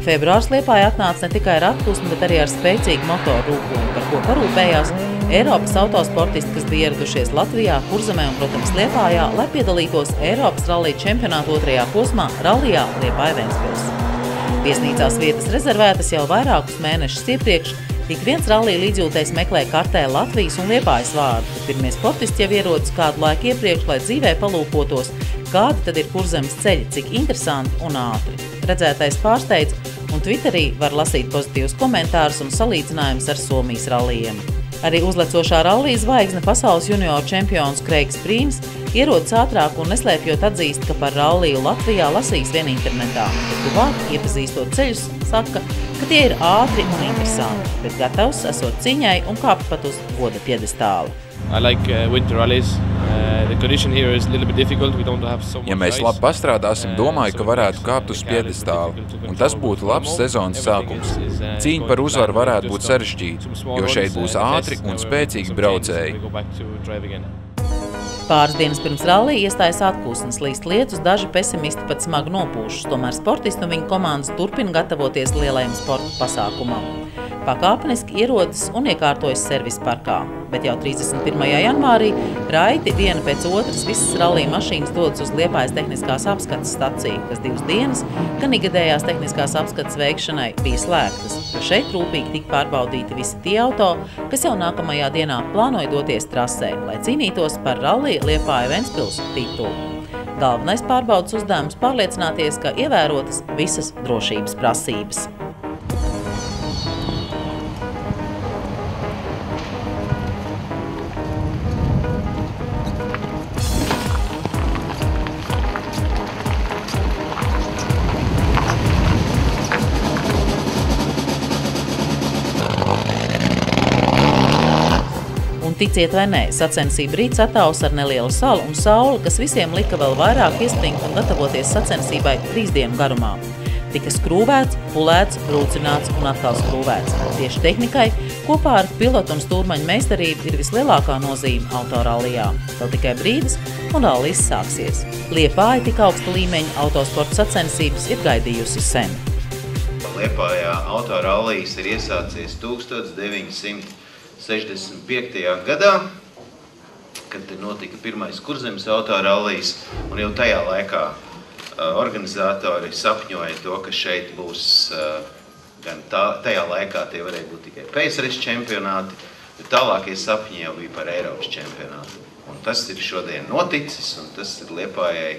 februārs Liepājā atnāca ne tikai ar atpūsmi, bet arī ar spēcīgu motoru rūkojumu, par ko parūpējās Eiropas autosportisti, kas bija ieradušies Latvijā, Kurzemē un, protams, Liepājā, lai piedalītos Eiropas rallija čempionāta 2. posmā rallijā Liepāja-Ventspils. Viesnīcās vietas rezervētas jau vairākus mēnešus iepriekš. Ik viens rallija līdzjūtējs meklē kartē Latvijas un Liepājas vārdu, kad pirmie sportisti jau ierodas kādu laiku iepriekš, lai dzīvē palūkotos, kādi tad ir Kurzemes ceļi, cik interesanti un ātri. Redzētais pārsteidz, un Twitterī var lasīt pozitīvus komentārus un salīdzinājumus ar Somijas rallijiem. Arī uzlecošā rallija zvaigzne pasaules junioru čempions Kreigs Brīns ierodas ātrāk un neslēpjot atzīst, ka par ralliju Latvijā lasīs vien internetā. Bet tuvāk, iepazīstot ceļus, saka, ka tie ir ātri un interesanti, bet gatavs esot ciņai un kāpt pat uz goda piedestāla. Ja mēs labi pastrādāsim, domāju, ka varētu kāpt uz piedestāla, un tas būtu labs sezonas sākums. Cīņa par uzvaru varētu būt sarežģīta, jo šeit būs ātri un spēcīgi braucēji. Pāris dienas pirms rallija iestājas atpūsnes, līst lietus, daži pesimisti pat smagi nopūšas, tomēr sportisti un viņa komandas turpina gatavoties lielajam sporta pasākumam. Pakāpeniski ierodas un iekārtojas servisa parkā, bet jau 31. janvārī raiti viena pēc otras visas rallija mašīnas dodas uz Liepājas tehniskās apskates staciju, kas 2 dienas, gan ikgadējās tehniskās apskates veikšanai bija slēgtas, jo šeit rūpīgi tika pārbaudīti visi tie auto, kas jau nākamajā dienā plānoja doties trasē, lai cīnītos par rallija Liepāja-Ventspils titulu. Galvenais pārbaudas uzdevums pārliecināties, ka ievērotas visas drošības prasības. Ticiet vai nē, sacensību rīts attāvs ar nelielu salu un sauli, kas visiem lika vēl vairāk iespringt un gatavoties sacensībai 3 dienu garumā. Tika skrūvēts, pulēts, rūcināts un atkal skrūvēts. Tieši tehnikai kopā ar pilotu un stūrmaņu meistarību ir vislielākā nozīme autorallijā. Vēl tikai brīdis un rallijas sāksies. Liepāja tik augsta līmeņa autosporta sacensības ir gaidījusi sen. Liepājā autorallijas ir iesācies 1965. gadā, kad notika pirmais Kurzemes autorallijas, un jau tajā laikā organizatori sapņoja to, ka šeit būs, gan tajā laikā tie varēja būt tikai PSRS čempionāti, bet tālākie sapņi jau bija par Eiropas čempionātu. Un tas ir šodien noticis, un tas ir Liepājai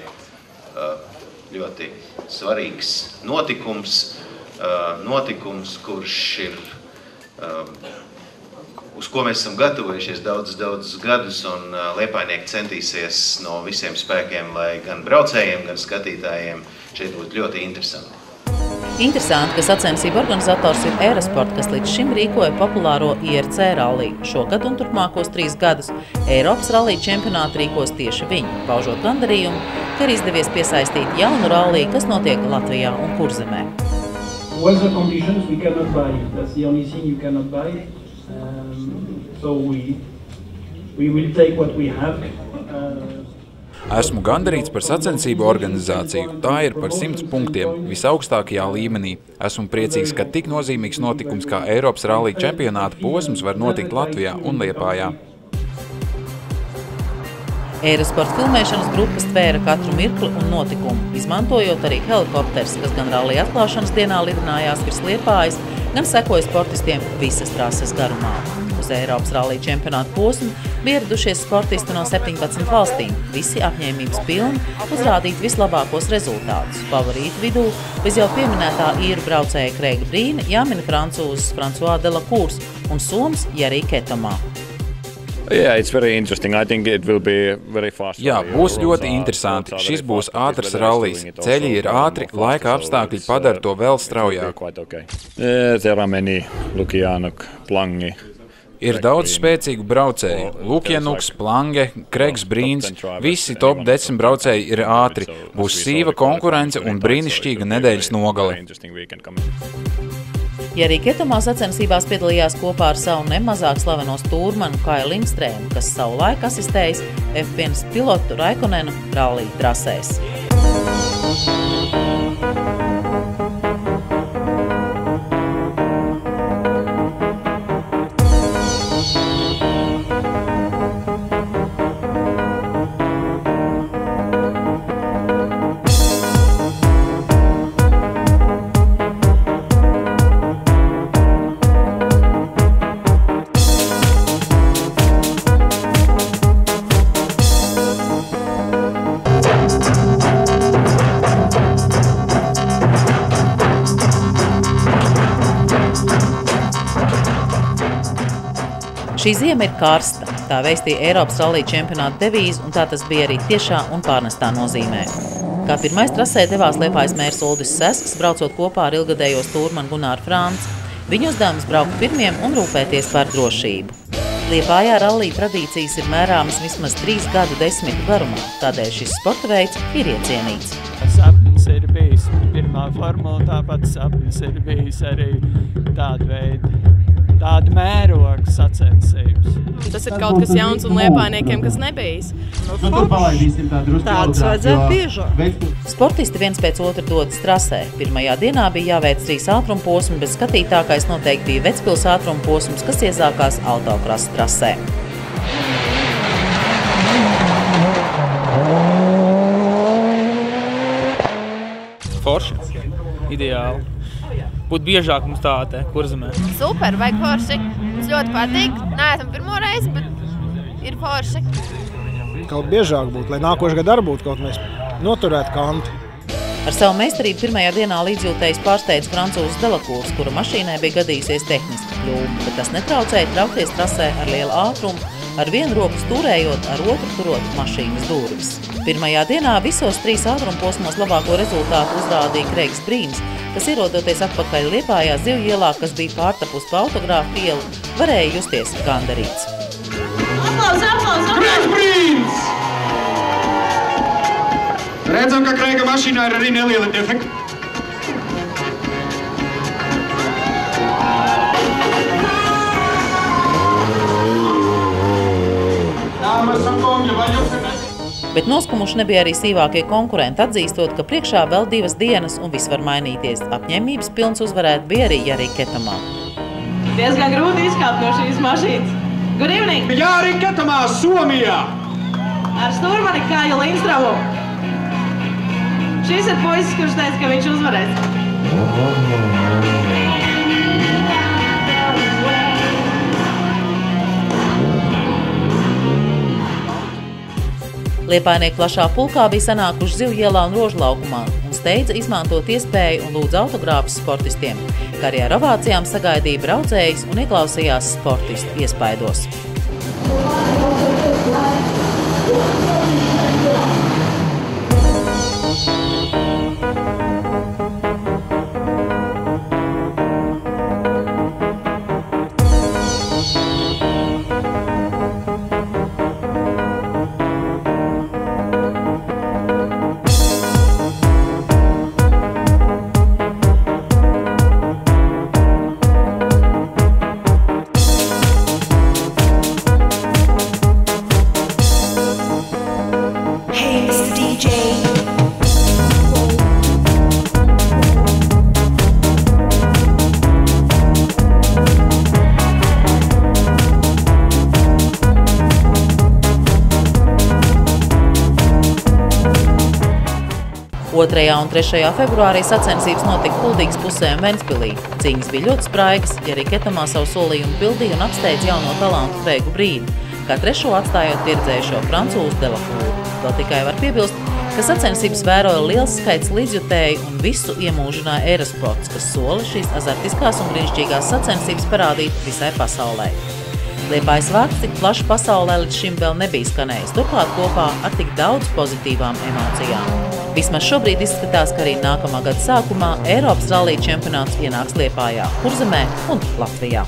ļoti svarīgs notikums, kurš ir uz ko mēs esam gatavojušies daudzus gadus, un liepājnieki centīsies no visiem spēkiem, lai gan braucējiem, gan skatītājiem šeit būtu ļoti interesanti. Interesanti, ka sacensību organizators ir Eurosport, kas līdz šim rīkoja populāro IRC ralliju. Šogad un turpmākos 3 gadus Eiropas rallija čempionātu rīkos tieši viņi, paužot gandarījumu, ka ir izdevies piesaistīt jaunu ralliju, kas notiek Latvijā un Kurzemē. Weather conditions we cannot buy. That's the only thing you cannot buy. So we will take what we have. Esmu gandarīts par sacensību organizāciju. Tā ir par 100 punktiem visaugstākajā līmenī. Esmu priecīgs, ka tik nozīmīgs notikums kā Eiropas rallija čempionāta posms var notikt Latvijā un Liepājā. Eurosport filmēšanas grupas tvēra katru mirkli un notikumu, izmantojot arī helikopters, kas gan rallija atklāšanas dienā lidinājās virs Liepājas, gan sekoja sportistiem visas trases garumā. Uz Eiropas rallija čempionāta posmu bija ieradušies sportisti no 17 valstīm, visi apņēmības pilni uzrādīt vislabākos rezultātus. Favorītu vidū bez jau pieminētā īru braucēja Kreiga Brīna jāmina francūzs François Delacours un soms Jerry Ketomā. Jā, būs ļoti interesanti. Šis būs ātrs rallijs. Ceļi ir ātri, laika apstākļi padara to vēl straujāku. Ir daudz spēcīgu braucēju. Lukjanuks, Plange, Kreigs Brīns, visi top 10 braucēji ir ātri. Būs sīva konkurence un brīnišķīga nedēļas nogale. Jerry Ketomā sacensībās piedalījās kopā ar savu nemazāk slaveno stūrmanu Kaju Lindstrēmu, kas savulaik asistējis F1 pilotu Raikonenu rallija trasēs. Šī ziema ir karsta, tā veistīja Eiropas rallija čempionāta devīze, un tā tas bija arī tiešā un pārnestā nozīmē. Kā pirmais trasē devās Liepājas mērs Uldis Sesks, braucot kopā ar ilgadējo stūrmanu Gunāru Franci. Viņu uzdevums braukt pirmiem un rūpēties par drošību. Liepājā rallija tradīcijas ir mērāmas vismaz 3 gadu desmitu garumā, tādēļ šis sporta veids ir iecienīts. Sapnis ir bijis pirmā formula, tāpat sapnis ir bijis arī tāda mēroga sacensības. Tas ir kaut kas jauns un liepājniekiem, kas nebijis. Tāds vajadzētu biežāk. Sportisti viens pēc otra dodas trasē. Pirmajā dienā bija jāveic 3 ātrumposmi, bet skatītākais noteikti bija Vecpils ātrumposms, kas iesākās autokrasa trasē. Forši. Ideāli. Būtu biežāk mums tā te Kurzemē. Super, vajag forši. Mums ļoti patīk. Neesam pirmo reizi, bet ir forši. Kaut biežāk būtu, lai nākošais gads arī būtu kaut mēs noturētu kanti. Ar savu meistarību pirmajā dienā līdzjūtējs pārsteidz francūzs Delakūrs, kura mašīnai bija gadījusies tehniska kļūme, bet tas netraucēja traukties trasē ar lielu ātrumu, ar vienu roku stūrējot, ar otru turot mašīnas durvis. Pirmajā dienā visos 3 ātrumposmos labāko rezultātu uzrādīja Kreigs Brīns, kas ierodoties atpakaļ Liepājā Zivju ielā, kas bija pārtapus pa autogrāfu ielu, varēja justies gandarīts. Kreigs Brīns! Redzam, ka Kreiga mašīnā ir arī nelieli defekti. Bet noskumuši nebija arī sīvākie konkurenti, atzīstot, ka priekšā vēl 2 dienas un viss var mainīties. Apņēmības pilns uzvarēt bija arī Jari Ketamā. Diezgan grūti izkāpt no šīs mašīnas. Good evening! Jari Ketamā, Somijā! Ar stūrmani Kāju Lindstravu. Šis ir puisis, kurš teica, ka viņš uzvarēs. Liepājnieki plašā pulkā bija sanākuši Zivju ielā un Rožlaukumā un steidza izmantot iespēju un lūdza autogrāfus sportistiem, kā arī ar ovācijām sagaidīja braucējus un ieklausījās sportistu iespaidos. Otrajā un 3. februārī sacensības notika Kuldīgas pusē un Ventspilī. Cīņas bija ļoti spraigas, Jari Ketamā savu solījumu pildīja un apsteidz jauno talantu Kreigu Brīnu, kā trešo atstājot pieredzējušo francūzu Delakūru. Vēl tikai var piebilst, ka sacensības vēroja liels skaits līdzjutēju un visu iemūžināja Eirosports, kas sola šīs azartiskās un brīnišķīgās sacensības parādīt visai pasaulē. Liepājas vārds tik plaši pasaulē līdz šim vēl nebija skanējis, turklāt kopā ar tik daudz pozitīvām emocijām. Vismaz šobrīd izskatās, ka arī nākamā gada sākumā Eiropas rallija čempionāts ienāks Liepājā, Kurzemē un Latvijā.